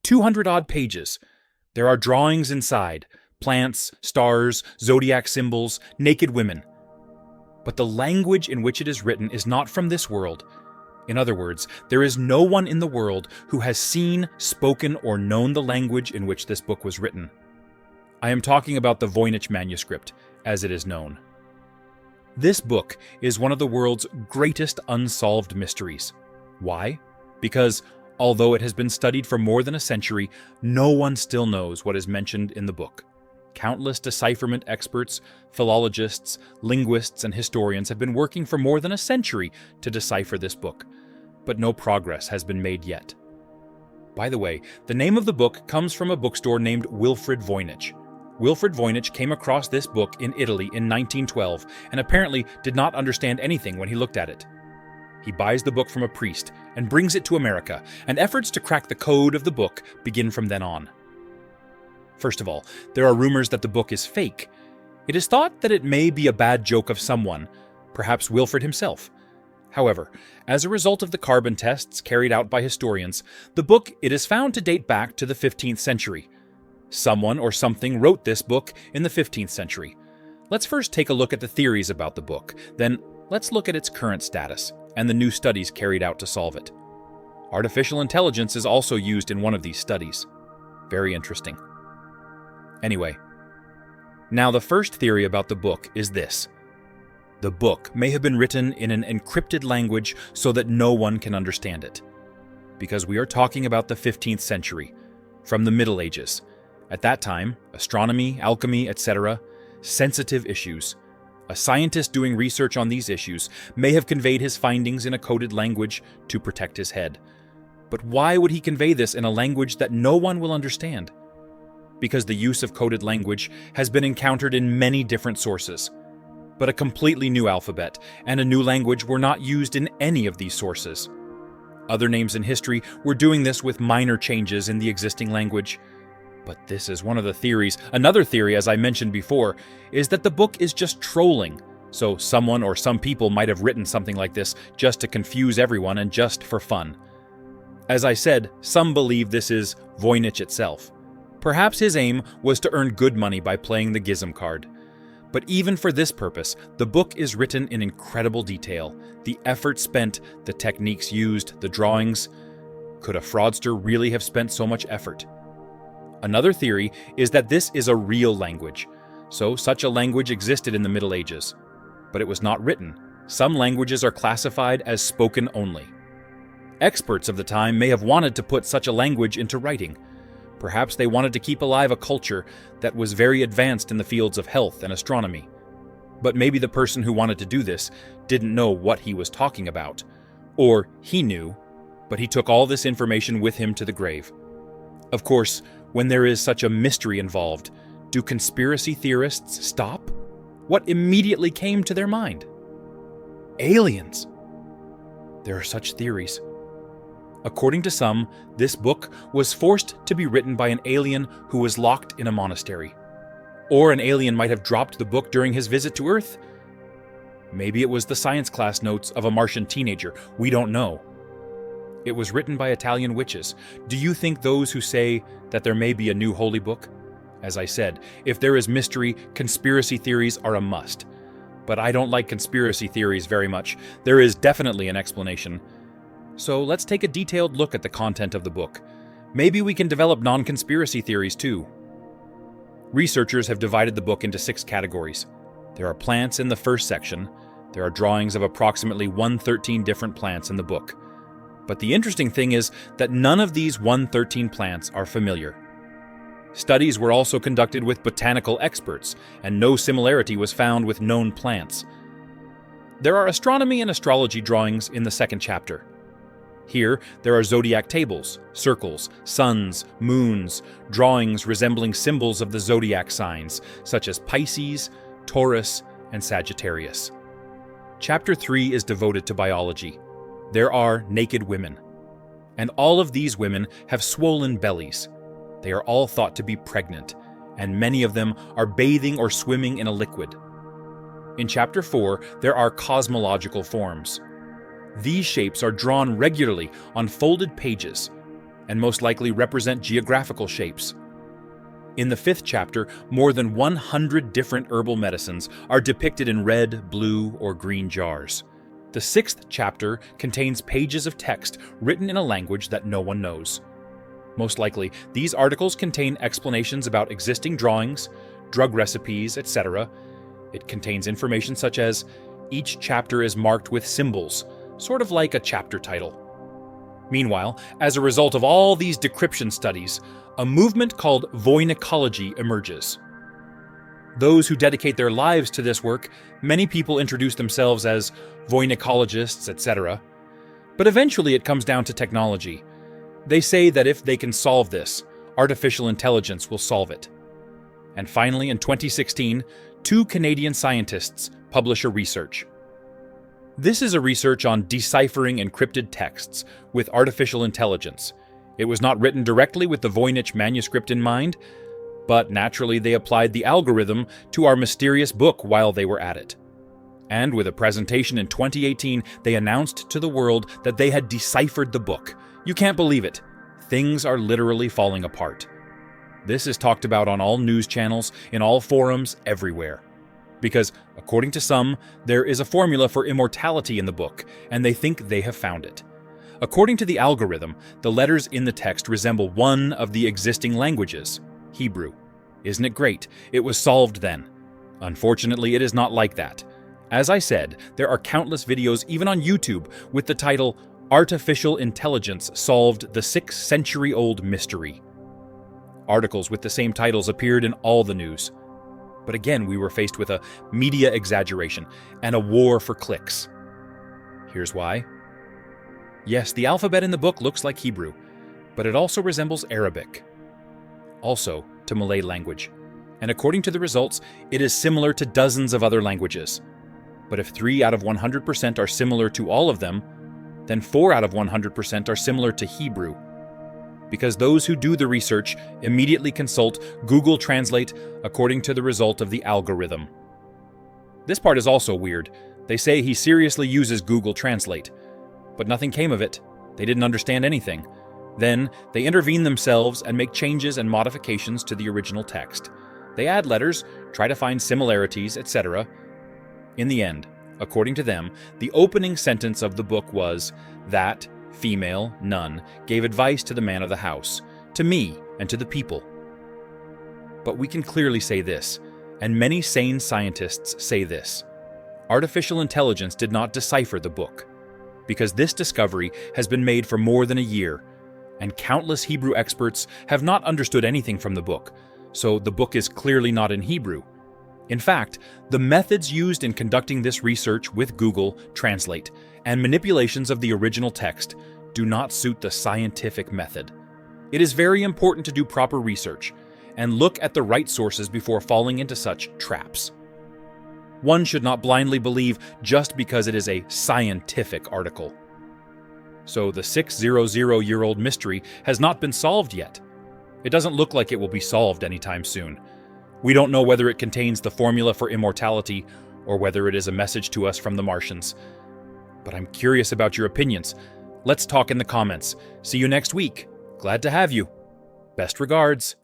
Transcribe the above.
200-odd pages. There are drawings inside, plants, stars, zodiac symbols, naked women. But the language in which it is written is not from this world. In other words, there is no one in the world who has seen, spoken, or known the language in which this book was written. I am talking about the Voynich Manuscript, as it is known. This book is one of the world's greatest unsolved mysteries. Why? Because, although it has been studied for more than a century, no one still knows what is mentioned in the book. Countless decipherment experts, philologists, linguists, and historians have been working for more than a century to decipher this book, but no progress has been made yet. By the way, the name of the book comes from a bookstore named Wilfrid Voynich. Wilfrid Voynich came across this book in Italy in 1912 and apparently did not understand anything when he looked at it. He buys the book from a priest and brings it to America, and efforts to crack the code of the book begin from then on. First of all, there are rumors that the book is fake. It is thought that it may be a bad joke of someone, perhaps Wilfrid himself. However, as a result of the carbon tests carried out by historians, the book is found to date back to the 15th century. Someone or something wrote this book in the 15th century. Let's first take a look at the theories about the book, then let's look at its current status and the new studies carried out to solve it. Artificial intelligence is also used in one of these studies. Very interesting. Anyway, now the first theory about the book is this. The book may have been written in an encrypted language so that no one can understand it. Because we are talking about the 15th century, from the Middle Ages. At that time, astronomy, alchemy, etc., sensitive issues. A scientist doing research on these issues may have conveyed his findings in a coded language to protect his head. But why would he convey this in a language that no one will understand? Because the use of coded language has been encountered in many different sources. But a completely new alphabet and a new language were not used in any of these sources. Other names in history were doing this with minor changes in the existing language. But this is one of the theories. Another theory, as I mentioned before, is that the book is just trolling. So someone or some people might have written something like this just to confuse everyone and just for fun. As I said, some believe this is Voynich itself. Perhaps his aim was to earn good money by playing the gizm card. But even for this purpose, the book is written in incredible detail. The effort spent, the techniques used, the drawings. Could a fraudster really have spent so much effort? Another theory is that this is a real language. So such a language existed in the Middle Ages. But it was not written. Some languages are classified as spoken only. Experts of the time may have wanted to put such a language into writing. Perhaps they wanted to keep alive a culture that was very advanced in the fields of health and astronomy. But maybe the person who wanted to do this didn't know what he was talking about. Or he knew, but he took all this information with him to the grave. Of course, when there is such a mystery involved, do conspiracy theorists stop? What immediately came to their mind? Aliens. There are such theories. According to some, this book was forced to be written by an alien who was locked in a monastery. Or an alien might have dropped the book during his visit to Earth. Maybe it was the science class notes of a Martian teenager. We don't know. It was written by Italian witches. Do you think those who say that there may be a new holy book? As I said, if there is mystery, conspiracy theories are a must. But I don't like conspiracy theories very much. There is definitely an explanation. So let's take a detailed look at the content of the book. Maybe we can develop non-conspiracy theories too. Researchers have divided the book into 6 categories. There are plants in the first section. There are drawings of approximately 113 different plants in the book. But the interesting thing is that none of these 113 plants are familiar. Studies were also conducted with botanical experts, and no similarity was found with known plants. There are astronomy and astrology drawings in the second chapter. Here, there are zodiac tables, circles, suns, moons, drawings resembling symbols of the zodiac signs, such as Pisces, Taurus, and Sagittarius. Chapter 3 is devoted to biology. There are naked women. And all of these women have swollen bellies. They are all thought to be pregnant, and many of them are bathing or swimming in a liquid. In Chapter 4, there are cosmological forms. These shapes are drawn regularly on folded pages. and most likely represent geographical shapes. In the 5th chapter, more than 100 different herbal medicines are depicted in red, blue, or green jars. The 6th chapter contains pages of text written in a language that no one knows. Most likely, these articles contain explanations about existing drawings, drug recipes, etc. It contains information such as, each chapter is marked with symbols, sort of like a chapter title. Meanwhile, as a result of all these decryption studies, a movement called Voynichology emerges. Those who dedicate their lives to this work, many people introduce themselves as Voynichologists, etc. But eventually it comes down to technology. They say that if they can solve this, artificial intelligence will solve it. And finally, in 2016, 2 Canadian scientists publish a research. This is a research on deciphering encrypted texts with artificial intelligence. It was not written directly with the Voynich Manuscript in mind, but naturally they applied the algorithm to our mysterious book while they were at it. And with a presentation in 2018, they announced to the world that they had deciphered the book. You can't believe it. Things are literally falling apart. This is talked about on all news channels, in all forums, everywhere. Because, according to some, there is a formula for immortality in the book, and they think they have found it. According to the algorithm, the letters in the text resemble one of the existing languages, Hebrew. Isn't it great? It was solved then. Unfortunately, it is not like that. As I said, there are countless videos even on YouTube with the title, Artificial Intelligence Solved the 6-Century-Old Mystery. Articles with the same titles appeared in all the news. But again, we were faced with a media exaggeration and a war for clicks. Here's why. Yes, the alphabet in the book looks like Hebrew, but it also resembles Arabic. Also to Malay language. And according to the results, it is similar to dozens of other languages. But if 3 out of 100% are similar to all of them, then 4 out of 100% are similar to Hebrew. Because those who do the research immediately consult Google Translate according to the result of the algorithm. This part is also weird. They say he seriously uses Google Translate. But nothing came of it. They didn't understand anything. Then, they intervene themselves and make changes and modifications to the original text. They add letters, try to find similarities, etc. In the end, according to them, the opening sentence of the book was, "That female, nun, gave advice to the man of the house, to me and to the people." But we can clearly say this, and many sane scientists say this. Artificial intelligence did not decipher the book, because this discovery has been made for more than a year, and countless Hebrew experts have not understood anything from the book, so the book is clearly not in Hebrew. In fact, the methods used in conducting this research with Google Translate and manipulations of the original text do not suit the scientific method. It is very important to do proper research and look at the right sources before falling into such traps. One should not blindly believe just because it is a scientific article. So the 600-year-old mystery has not been solved yet. It doesn't look like it will be solved anytime soon. We don't know whether it contains the formula for immortality or whether it is a message to us from the Martians. But I'm curious about your opinions. Let's talk in the comments. See you next week. Glad to have you. Best regards.